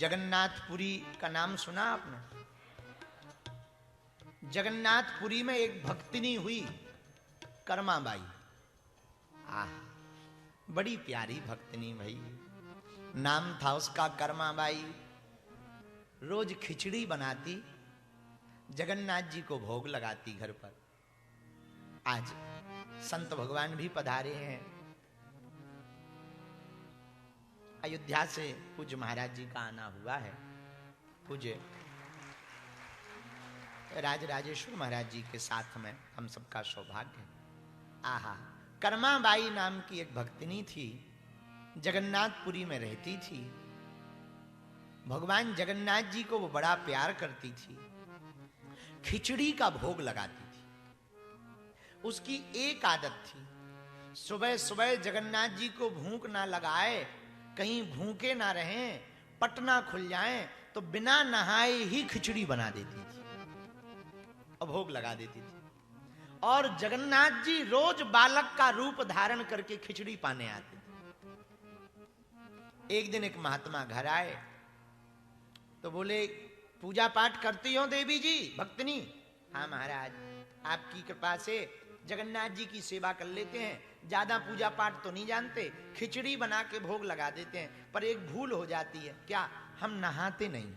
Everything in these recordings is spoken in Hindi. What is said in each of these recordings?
जगन्नाथपुरी का नाम सुना आपने? जगन्नाथपुरी में एक भक्तिनी हुई कर्माबाई। आह, बड़ी प्यारी भक्तिनी भाई, नाम था उसका कर्माबाई। रोज खिचड़ी बनाती, जगन्नाथ जी को भोग लगाती घर पर। आज संत भगवान भी पधारे हैं। अयोध्या से पूज्य महाराज जी का आना हुआ है। पूज्य राजराजेश्वर महाराज जी के साथ में हम सबका सौभाग्य है। आहा, कर्माबाई नाम की एक भक्तिनी थी, जगन्नाथपुरी में रहती थी। भगवान जगन्नाथ जी को वो बड़ा प्यार करती थी, खिचड़ी का भोग लगाती थी। उसकी एक आदत थी, सुबह सुबह जगन्नाथ जी को भूख ना लगाए, कहीं भूखे ना रहें, पट ना खुल जाएं, तो बिना नहाए ही खिचड़ी बना देती थी और भोग लगा देती थी। और जगन्नाथ जी रोज बालक का रूप धारण करके खिचड़ी पाने आते थे। एक दिन एक महात्मा घर आए तो बोले, पूजा पाठ करती हो देवी जी भक्तनी? हाँ महाराज, आपकी कृपा से जगन्नाथ जी की सेवा कर लेते हैं, ज्यादा पूजा पाठ तो नहीं जानते, खिचड़ी बना के भोग लगा देते हैं। पर एक भूल हो जाती है, क्या? हम नहाते नहीं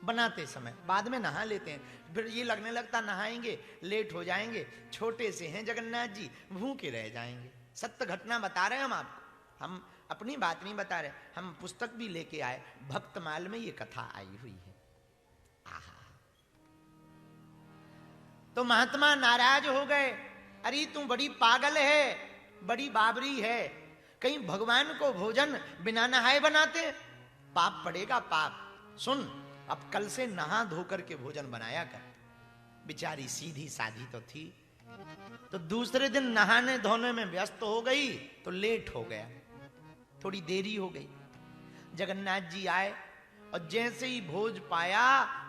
बनाते समय, बाद में नहा लेते हैं। फिर ये लगने लगता नहाएंगे लेट हो जाएंगे, छोटे से हैं जगन्नाथ जी, भूखे रह जाएंगे। सत्य घटना बता रहे हैं हम आपको, हम अपनी बात नहीं बता रहे। हम पुस्तक भी लेके आए, भक्तमाल में ये कथा आई हुई है। आहा, तो महात्मा नाराज हो गए। अरे तू बड़ी पागल है, बड़ी बाबरी है, कहीं भगवान को भोजन बिना नहाए बनाते? पाप पड़ेगा पाप। सुन, अब कल से नहा धोकर के भोजन बनाया कर। बेचारी सीधी साधी तो थी, तो दूसरे दिन नहाने धोने में व्यस्त हो गई तो लेट हो गया, थोड़ी देरी हो गई। जगन्नाथ जी आए और जैसे ही भोज पाया,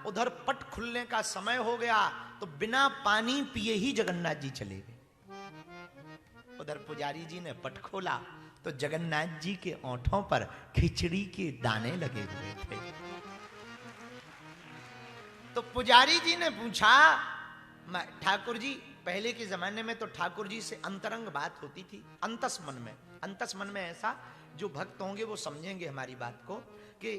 उधर पट खुलने का समय हो गया, तो बिना पानी पिए ही जगन्नाथ जी चले गए। उधर पुजारी जी ने पट खोला तो जगन्नाथ जी के ओंठों पर खिचड़ी के दाने लगे हुए थे। तो पुजारी जी ने पूछा, ठाकुर जी, पहले के जमाने में तो ठाकुर जी से अंतरंग बात होती थी, अंतस मन में ऐसा, जो भक्त होंगे वो समझेंगे हमारी बात को, कि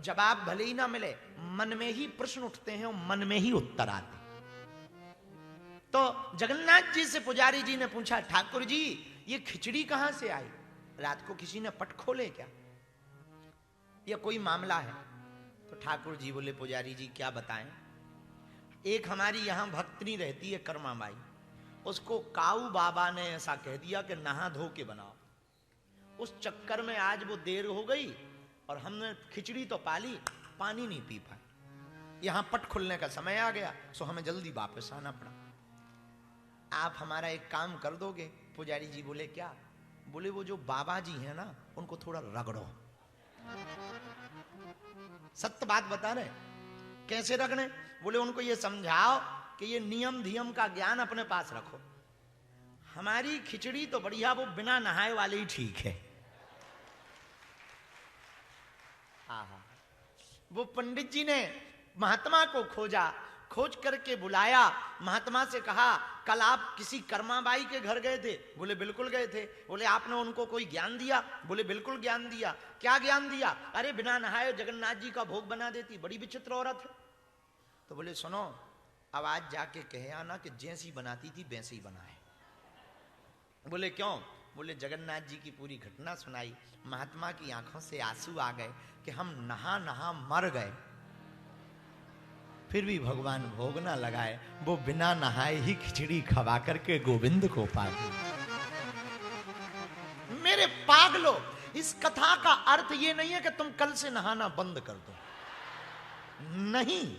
जवाब भले ही ना मिले, मन में ही प्रश्न उठते हैं और मन में ही उत्तर आते। तो जगन्नाथ जी से पुजारी जी ने पूछा, ठाकुर जी ये खिचड़ी कहां से आई? रात को किसी ने पट खोले क्या, या कोई मामला है? तो ठाकुर जी बोले, पुजारी जी क्या बताएं, एक हमारी यहां भक्तनी रहती है कर्माबाई, उसको काऊ बाबा ने ऐसा कह दिया कि नहा धो के बनाओ। उस चक्कर में आज वो देर हो गई और हमने खिचड़ी तो पाली, पानी नहीं पी पाए। यहां पट खुलने का समय आ गया, सो हमें जल्दी वापस आना पड़ा। आप हमारा एक काम कर दोगे? पुजारी जी बोले, क्या? बोले, वो जो बाबा जी हैं ना, उनको थोड़ा रगड़ो। सत्य बात बता रहे, कैसे रगड़े? बोले, उनको ये समझाओ कि ये नियम धियम का ज्ञान अपने पास रखो। हमारी खिचड़ी तो बढ़िया, वो बिना नहाए वाले ही ठीक है। आहा, वो पंडित जी ने महात्मा को खोजा, खोज करके बुलाया, महात्मा से कहा, कल आप किसी कर्माबाई के घर गए थे? बोले, बिल्कुल गए थे। बोले, आपने उनको कोई ज्ञान दिया? बोले, बिल्कुल ज्ञान दिया। क्या ज्ञान दिया? अरे बिना नहाए जगन्नाथ जी का भोग बना देती, बड़ी विचित्र औरत है। तो बोले, सुनो, अब आज जाके कहे आना कि जैसी बनाती थी वैसे ही बनाए। बोले, क्यों? बोले, जगन्नाथ जी की पूरी घटना सुनाई। महात्मा की आंखों से आंसू आ गए कि हम नहा नहा मर गए, फिर भी भगवान भोग ना लगाए, वो बिना नहाए ही खिचड़ी खवा करके गोविंद को पा गए। मेरे पागलो, इस कथा का अर्थ ये नहीं है कि तुम कल से नहाना बंद कर दो, नहीं।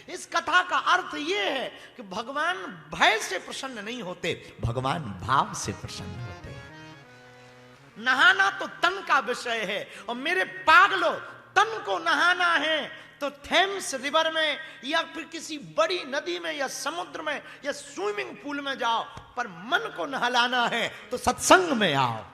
इस कथा का अर्थ ये है कि भगवान भय से प्रसन्न नहीं होते, भगवान भाव से प्रसन्न होते हैं। नहाना तो तन का विषय है, और मेरे पागलो, तन को नहाना है तो थेम्स रिवर में या फिर किसी बड़ी नदी में या समुद्र में या स्विमिंग पूल में जाओ, पर मन को नहलाना है तो सत्संग में आओ।